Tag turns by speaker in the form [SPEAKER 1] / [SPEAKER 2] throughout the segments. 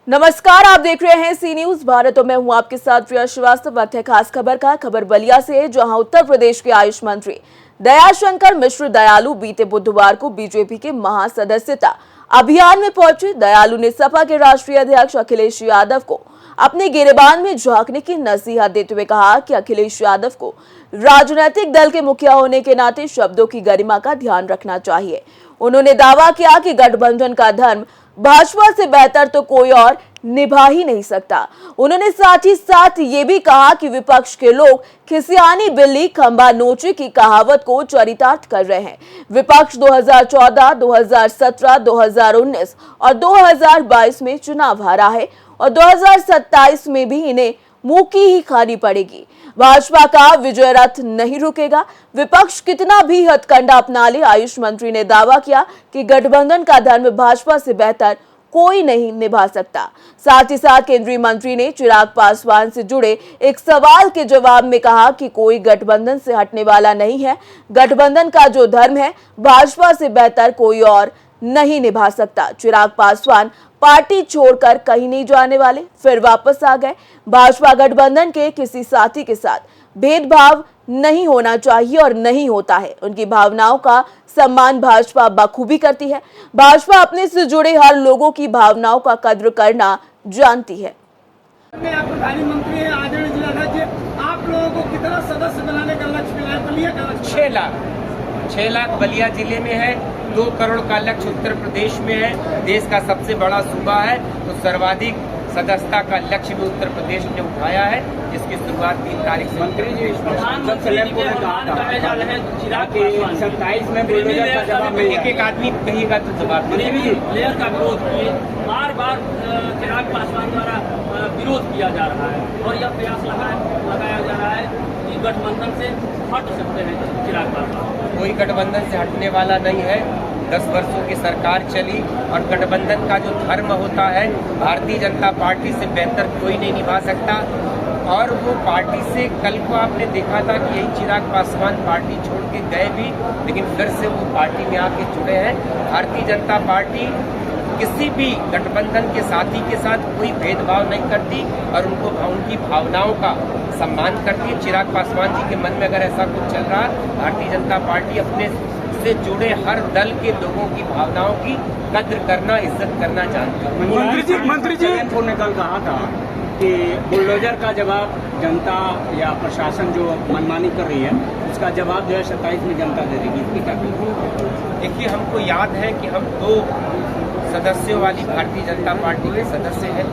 [SPEAKER 1] नमस्कार, आप देख रहे हैं सी न्यूज भारत और मैं हूं आपके साथ प्रिया श्रीवास्तव। वक्त है खास खबर का। खबर बलिया से है, जहां उत्तर प्रदेश के आयुष मंत्री दयाशंकर मिश्र दयालु बीते बुधवार को बीजेपी के महासदस्यता अभियान में पहुंचे। दयालु ने सपा के राष्ट्रीय अध्यक्ष अखिलेश यादव को अपने गिरेबान में झांकने की नसीहत देते हुए कहा कि अखिलेश यादव को राजनीतिक दल के मुखिया होने के नाते शब्दों की गरिमा का ध्यान रखना चाहिए। उन्होंने दावा किया कि गठबंधन का धर्म भाजपा से बेहतर तो कोई और निभा ही नहीं सकता। उन्होंने साथ ही साथ ये भी कहा कि विपक्ष के लोग खिसियानी बिल्ली खंबा नोचे की कहावत को चरितार्थ कर रहे हैं। विपक्ष 2014, 2017, 2019 और 2022 में चुनाव हारा है और 2027 में भी इन्हें मुंह की ही खानी पड़ेगी। भाजपा का विजय रथ नहीं रुकेगा, विपक्ष कितना भी हथकंडा अपना ले। आयुष मंत्री ने दावा किया कि गठबंधन का धर्म भाजपा से बेहतर कोई नहीं निभा सकता। साथ ही साथ केंद्रीय मंत्री ने चिराग पासवान से जुड़े एक सवाल के जवाब में कहा कि कोई गठबंधन से हटने वाला नहीं है। गठबंधन का जो धर्म है भाजपा से बेहतर कोई और नहीं निभा सकता। चिराग पासवान पार्टी छोड़कर कहीं नहीं जाने वाले, फिर वापस आ गए। भाजपा गठबंधन के किसी साथी के साथ भेदभाव नहीं होना चाहिए और नहीं होता है। उनकी भावनाओं का सम्मान भाजपा बखूबी करती है। भाजपा अपने से जुड़े हर लोगों की भावनाओं का कद्र करना जानती है।
[SPEAKER 2] आप प्रधानमंत्री मंत्री हैं, आदरणीय जिलाध्यक्ष, आप लोगों को कितना सदस्य बनाने का लक्ष्य मिला है? बलिया का लक्ष्य 6 लाख बलिया जिले में है। 2 करोड़ का लक्ष्य उत्तर प्रदेश में है। देश का सबसे बड़ा सूबा है, तो सर्वाधिक सदस्यता का लक्ष्य भी उत्तर प्रदेश ने उठाया है, जिसकी शुरुआत 3 तारीख से।
[SPEAKER 3] मंत्री जी, 27 में बुलडोजर का जवाब
[SPEAKER 2] एक आदमी कहेगा तो जवाब
[SPEAKER 4] प्लेयर का विरोध किए, बार बार चिराग पासवान द्वारा विरोध किया जा रहा है और यह प्रयास लगाया जा रहा है कि गठबंधन से हट सकते हैं चिराग पासवान।
[SPEAKER 5] कोई गठबंधन से हटने वाला नहीं है। 10 वर्षों की सरकार चली और गठबंधन का जो धर्म होता है भारतीय जनता पार्टी से बेहतर कोई नहीं निभा सकता। और वो पार्टी से कल को आपने देखा था कि यही चिराग पासवान पार्टी छोड़ के गए भी, लेकिन फिर से वो पार्टी में आके जुड़े हैं। भारतीय जनता पार्टी किसी भी गठबंधन के साथी के साथ कोई भेदभाव नहीं करती और उनकी भावनाओं का सम्मान करती है। चिराग पासवान जी के मन में अगर ऐसा कुछ चल रहा है, भारतीय जनता पार्टी अपने से जुड़े हर दल के लोगों की भावनाओं की कद्र करना, इज्जत करना जानती है।
[SPEAKER 3] मंत्री जी ने कल कहा था कि बुलडोजर का जवाब जनता या प्रशासन जो मनमानी कर रही है, उसका जवाब जो है 27 में जनता दे देगी। इसकी क्या
[SPEAKER 5] देखिए, हमको याद है कि हम 2 सदस्यों वाली भारतीय जनता पार्टी के सदस्य हैं।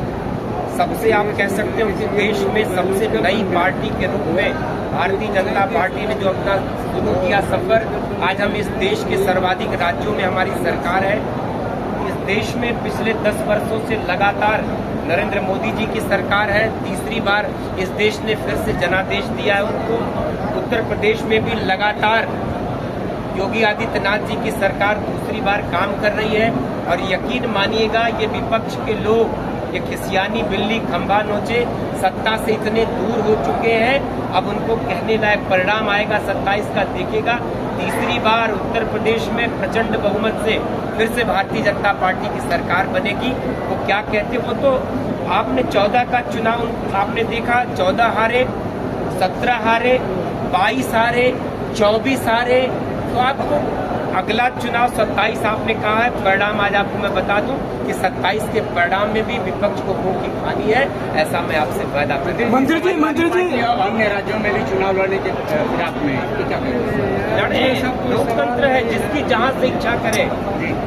[SPEAKER 5] सबसे आप कह सकते हो कि देश में सबसे नई पार्टी के रूप में भारतीय जनता पार्टी ने जो अपना शुरू किया सफर, आज हम इस देश के सर्वाधिक राज्यों में हमारी सरकार है। इस देश में पिछले 10 वर्षों से लगातार नरेंद्र मोदी जी की सरकार है। तीसरी बार इस देश ने फिर से जनादेश दिया है उनको। उत्तर प्रदेश में भी लगातार योगी आदित्यनाथ जी की सरकार दूसरी बार काम कर रही है। और यकीन मानिएगा, ये विपक्ष के लोग ये खिसियानी बिल्ली खंबा नोचे सत्ता से इतने दूर हो चुके हैं। अब उनको कहने लायक परिणाम आएगा 27 का, देखेगा। तीसरी बार उत्तर प्रदेश में प्रचंड बहुमत से फिर से भारतीय जनता पार्टी की सरकार बनेगी। वो क्या कहते, वो तो आपने 14 का चुनाव आपने देखा, 14 हारे, 17 हारे, 22 हारे, 24 हारे। तो आपको अगला चुनाव 27 आपने कहा है, परिणाम आज आपको मैं बता दूं कि 27 के परिणाम में भी विपक्ष को मुंह की खानी है, ऐसा मैं आपसे वादा करता हूं।
[SPEAKER 3] मंत्री जी अन्य राज्यों में भी चुनाव लड़ने के फिराक में क्या
[SPEAKER 5] लड़े, लोकतंत्र है, जिसकी जहां से इच्छा करे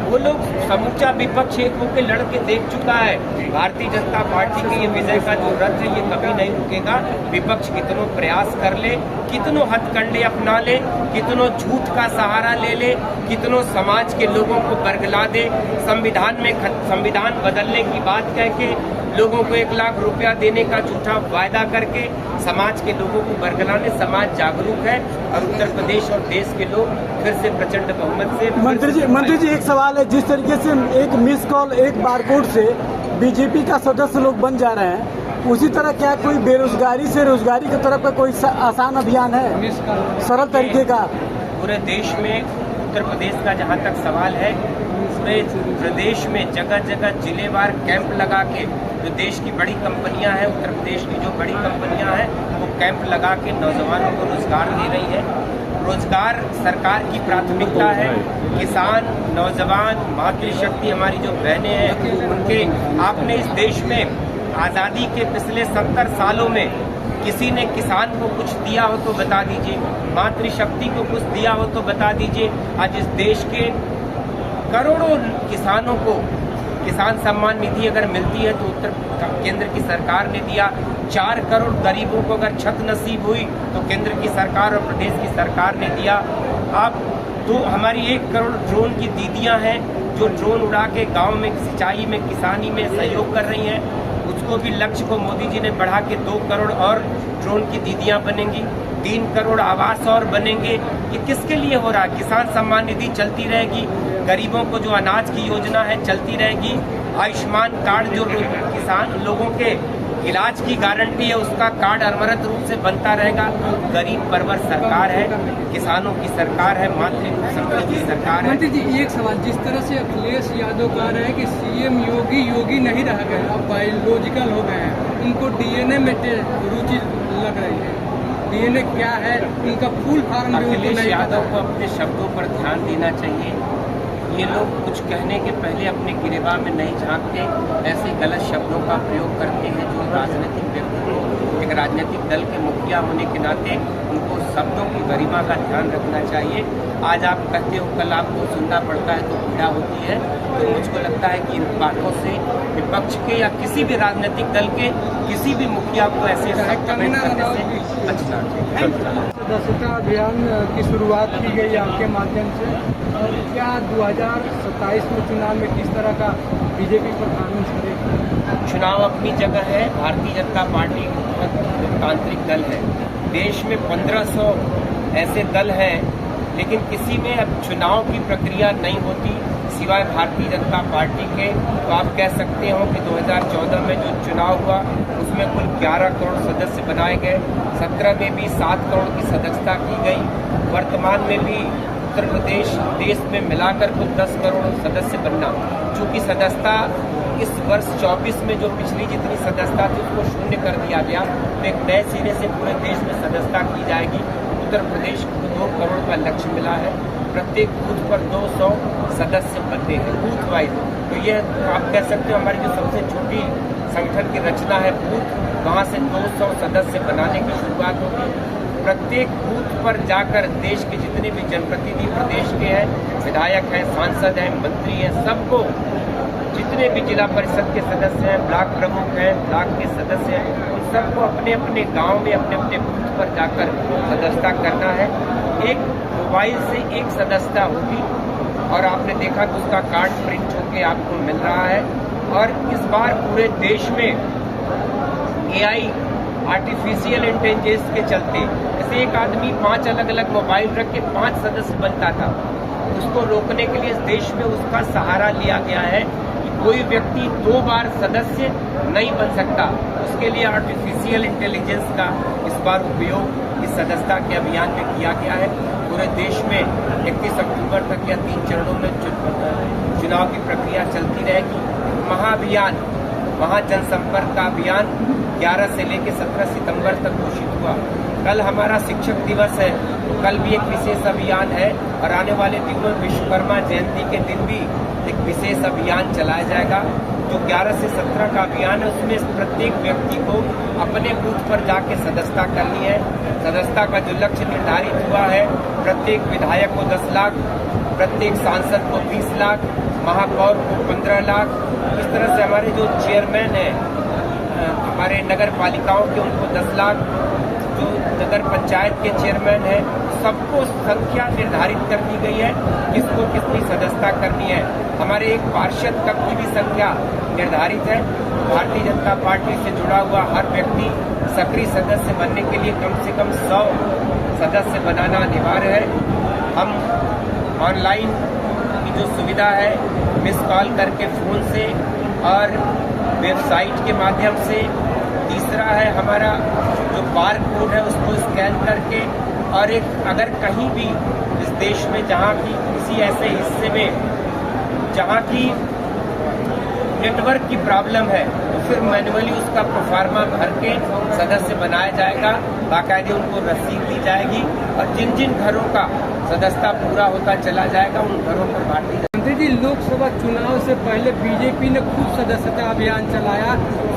[SPEAKER 5] वो लोग। समूचा विपक्ष एक होकर लड़ के देख चुका है। भारतीय जनता पार्टी के ये विजय का जो रथ है ये कभी नहीं रुकेगा। विपक्ष कितनों प्रयास कर ले, कितनों हथकंडे अपना ले, कितनों झूठ का सहारा ले ले, कितनों समाज के लोगों को बरगला दे, संविधान बदलने की बात कह के लोगों को 1 लाख रुपया देने का झूठा वायदा करके समाज के लोगों को बरगलाने। समाज जागरूक है और उत्तर प्रदेश और देश के लोग फिर से प्रचंड बहुमत से।
[SPEAKER 6] मंत्री जी एक सवाल है, जिस तरीके से एक मिस कॉल, एक बारकोड से बीजेपी का सदस्य लोग बन जा रहे हैं, उसी तरह क्या कोई बेरोजगारी से रोजगारी की तरफ का कोई आसान अभियान है, सरल तरीके का?
[SPEAKER 5] पूरे देश में उत्तर प्रदेश का जहाँ तक सवाल है, पूरे प्रदेश में जगह जगह जिलेवार कैंप लगा के जो देश की बड़ी कंपनियां हैं, उत्तर प्रदेश की जो बड़ी कंपनियां हैं, वो कैंप लगा के नौजवानों को रोजगार दे रही है। रोजगार सरकार की प्राथमिकता है। किसान, नौजवान, मातृशक्ति, हमारी जो बहनें हैं, उनके आपने इस देश में आज़ादी के पिछले 70 सालों में किसी ने किसान को कुछ दिया हो तो बता दीजिए, मातृशक्ति को कुछ दिया हो तो बता दीजिए। आज इस देश के करोड़ों किसानों को किसान सम्मान निधि अगर मिलती है तो केंद्र की सरकार ने दिया। 4 करोड़ गरीबों को अगर छत नसीब हुई तो केंद्र की सरकार और प्रदेश की सरकार ने दिया। अब तो हमारी 1 करोड़ ड्रोन की दीदियां हैं जो ड्रोन उड़ा के गांव में सिंचाई में, किसानी में सहयोग कर रही हैं। उसको भी लक्ष्य को मोदी जी ने बढ़ा के 2 करोड़ और ड्रोन की दीदियां बनेंगी, 3 करोड़ आवास और बनेंगे। ये किसके लिए हो रहा है? किसान सम्मान निधि चलती रहेगी, गरीबों को जो अनाज की योजना है चलती रहेगी, आयुष्मान कार्ड जो किसान लोगों के इलाज की गारंटी है उसका कार्ड अनवरत रूप से बनता रहेगा। गरीब परवर सरकार है, किसानों की सरकार है, मातृशक्ति की सरकार है।
[SPEAKER 7] मंत्री जी, एक सवाल, जिस तरह से अखिलेश यादव कह रहे हैं कि सीएम योगी नहीं रह गए, अब बायोलॉजिकल हो गए हैं, उनको डीएनए में रुचि लग रही है। डीएनए क्या है, उनका फुल फॉर्म भी उनको नहीं
[SPEAKER 5] यादव
[SPEAKER 7] पता।
[SPEAKER 5] को अपने शब्दों पर ध्यान देना चाहिए। ये लोग कुछ कहने के पहले अपने गिरेबान में नहीं झांकते, ऐसे गलत शब्दों का प्रयोग करते हैं जो राजनीतिक व्यक्ति को, एक राजनीतिक दल के मुखिया होने के नाते उनको शब्दों की गरिमा का ध्यान रखना चाहिए। आज आप कहते हो, कल आपको सुनना पड़ता है तो पीड़ा होती है। तो मुझको लगता है कि इन बातों से विपक्ष के या किसी भी राजनीतिक दल के किसी भी मुखिया को ऐसे कमेंट करने से बचना चाहिए।
[SPEAKER 7] सदस्यता अभियान की शुरुआत की गई आपके माध्यम से, और क्या 2027 में चुनाव में किस तरह का बीजेपी परफॉर्मेंस करेगी?
[SPEAKER 5] चुनाव अपनी जगह है। भारतीय जनता पार्टी लोकतांत्रिक दल है। देश में 1500 ऐसे दल हैं, लेकिन किसी में अब चुनाव की प्रक्रिया नहीं होती सिवाय भारतीय जनता पार्टी के। तो आप कह सकते हो कि 2014 में जो चुनाव हुआ उसमें कुल 11 करोड़ सदस्य बनाए गए, 17 में भी 7 करोड़ की सदस्यता की गई। वर्तमान में भी उत्तर प्रदेश देश में मिलाकर कुल 10 करोड़ सदस्य बनना, चूँकि सदस्यता इस वर्ष 24 में जो पिछली जितनी सदस्यता थी उसको शून्य कर दिया गया, तो एक नए सिरे से पूरे देश में सदस्यता की जाएगी। उत्तर प्रदेश को 2 करोड़ का लक्ष्य मिला है। प्रत्येक बूथ पर 200 सदस्य बनते हैं बूथ वाइज। तो ये आप कह सकते हो हमारी जो सबसे छोटी संगठन की रचना है बूथ, वहाँ से 200 सदस्य बनाने की शुरुआत होगी। प्रत्येक बूथ पर जाकर देश के जितने भी जनप्रतिनिधि प्रदेश के हैं, विधायक हैं, सांसद हैं, मंत्री हैं, सबको, जितने भी जिला परिषद के सदस्य हैं, ब्लॉक प्रमुख हैं, ब्लॉक के सदस्य हैं, उन सबको अपने अपने गांव में अपने अपने बूथ पर जाकर सदस्यता करना है। एक मोबाइल से एक सदस्यता होगी और आपने देखा कि उसका कार्ड प्रिंट होके आपको मिल रहा है। और इस बार पूरे देश में AI आर्टिफिशियल इंटेलिजेंस के चलते जैसे एक आदमी 5 अलग अलग मोबाइल रख के 5 सदस्य बनता था, उसको रोकने के लिए इस देश में उसका सहारा लिया गया है कि कोई व्यक्ति 2 बार सदस्य नहीं बन सकता। उसके लिए आर्टिफिशियल इंटेलिजेंस का इस बार उपयोग इस सदस्यता के अभियान में किया गया है। पूरे देश में 31 अक्टूबर तक या 3 चरणों में चुनाव की प्रक्रिया चलती रहेगी। महाअभियान, महाजनसंपर्क का अभियान 11 से लेकर 17 सितंबर तक घोषित हुआ। कल हमारा शिक्षक दिवस है, तो कल भी एक विशेष अभियान है और आने वाले दिनों में विश्वकर्मा जयंती के दिन भी एक विशेष अभियान चलाया जाएगा। जो 11 से 17 का अभियान है उसमें प्रत्येक व्यक्ति को अपने बूथ पर जाके सदस्यता करनी है। सदस्यता का जो लक्ष्य निर्धारित हुआ है, प्रत्येक विधायक को 10 लाख, प्रत्येक सांसद को 20 लाख, महापौर को 15 लाख। इस तरह से हमारे जो चेयरमैन हैं हमारे नगर पालिकाओं के, उनको 10 लाख, जो नगर पंचायत के चेयरमैन हैं सबको संख्या निर्धारित कर दी गई है किसको कितनी सदस्यता करनी है। हमारे एक पार्षद तक की भी संख्या निर्धारित है। भारतीय जनता पार्टी से जुड़ा हुआ हर व्यक्ति सक्रिय सदस्य बनने के लिए कम से कम 100 सदस्य बनाना अनिवार्य है। हम ऑनलाइन की जो सुविधा है, मिस कॉल करके फ़ोन से और वेबसाइट के माध्यम से, तीसरा है हमारा जो बार कोड है उसको स्कैन करके, और एक अगर कहीं भी इस देश में जहाँ की किसी ऐसे हिस्से में जहाँ की नेटवर्क की प्रॉब्लम है तो फिर मैनुअली उसका प्रोफार्मा भर के सदस्य बनाया जाएगा, बाकायदे उनको रसीद दी जाएगी और जिन जिन घरों का सदस्यता पूरा होता चला जाएगा उन घरों पर भारतीय
[SPEAKER 7] मंत्री जी, लोकसभा चुनाव से पहले बीजेपी ने खूब सदस्यता अभियान चलाया,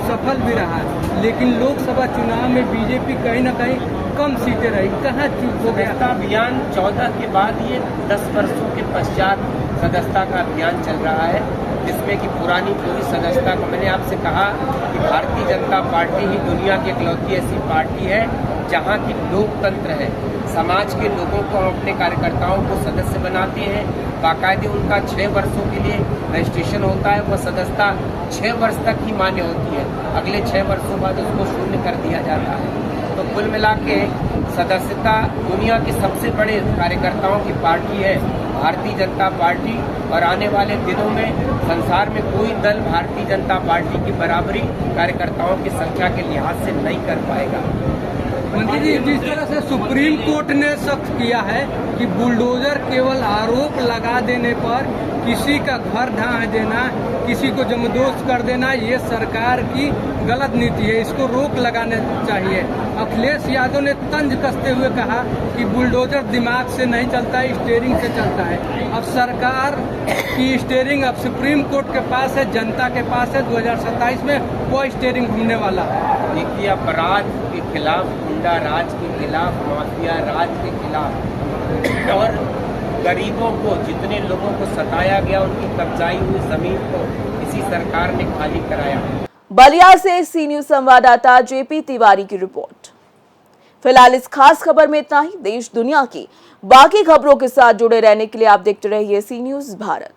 [SPEAKER 7] सफल भी रहा, लेकिन लोकसभा चुनाव में बीजेपी कहीं न कहीं कम सीटें रही, कहाँ चूक हो गया?
[SPEAKER 5] सदस्यता अभियान 14 के बाद ये 10 वर्षों के पश्चात सदस्यता का अभियान चल रहा है, जिसमें कि पुरानी पूरी सदस्यता को मैंने आपसे कहा कि भारतीय जनता पार्टी ही दुनिया की इकलौती ऐसी पार्टी है जहाँ की लोकतंत्र है। समाज के लोगों को हम अपने कार्यकर्ताओं को सदस्य बनाते हैं, बाकायदे उनका 6 वर्षों के लिए रजिस्ट्रेशन होता है, वह सदस्यता 6 वर्ष तक ही मान्य होती है, अगले 6 वर्षों बाद उसको शून्य कर दिया जाता है। तो कुल मिला के सदस्यता दुनिया के सबसे बड़े कार्यकर्ताओं की पार्टी है भारतीय जनता पार्टी, और आने वाले दिनों में संसार में कोई दल भारतीय जनता पार्टी की बराबरी कार्यकर्ताओं की संख्या के लिहाज से नहीं कर पाएगा।
[SPEAKER 7] मंत्री जी, जिस तरह से सुप्रीम कोर्ट ने सख्त किया है कि बुलडोजर केवल आरोप लगा देने पर किसी का घर ढहा देना, किसी को जमदोस्त कर देना, ये सरकार की गलत नीति है, इसको रोक लगाना चाहिए। अखिलेश यादव ने तंज कसते हुए कहा कि बुलडोजर दिमाग से नहीं चलता है, स्टीयरिंग से चलता है। अब सरकार की स्टीयरिंग अब सुप्रीम कोर्ट के पास है, जनता के पास है, 2027 में वो स्टीयरिंग घूमने वाला है।
[SPEAKER 5] देखिए, अपराध के खिलाफ, गुंडा राज के खिलाफ, माफिया राज के खिलाफ और गरीबों को, जितने लोगों को सताया गया उनकी कब्जाई हुई जमीन को इसी सरकार ने खाली कराया।
[SPEAKER 1] बलिया से सी न्यूज संवाददाता जेपी तिवारी की रिपोर्ट। फिलहाल इस खास खबर में इतना ही। देश दुनिया की बाकी खबरों के साथ जुड़े रहने के लिए आप देखते रहिए सी न्यूज भारत।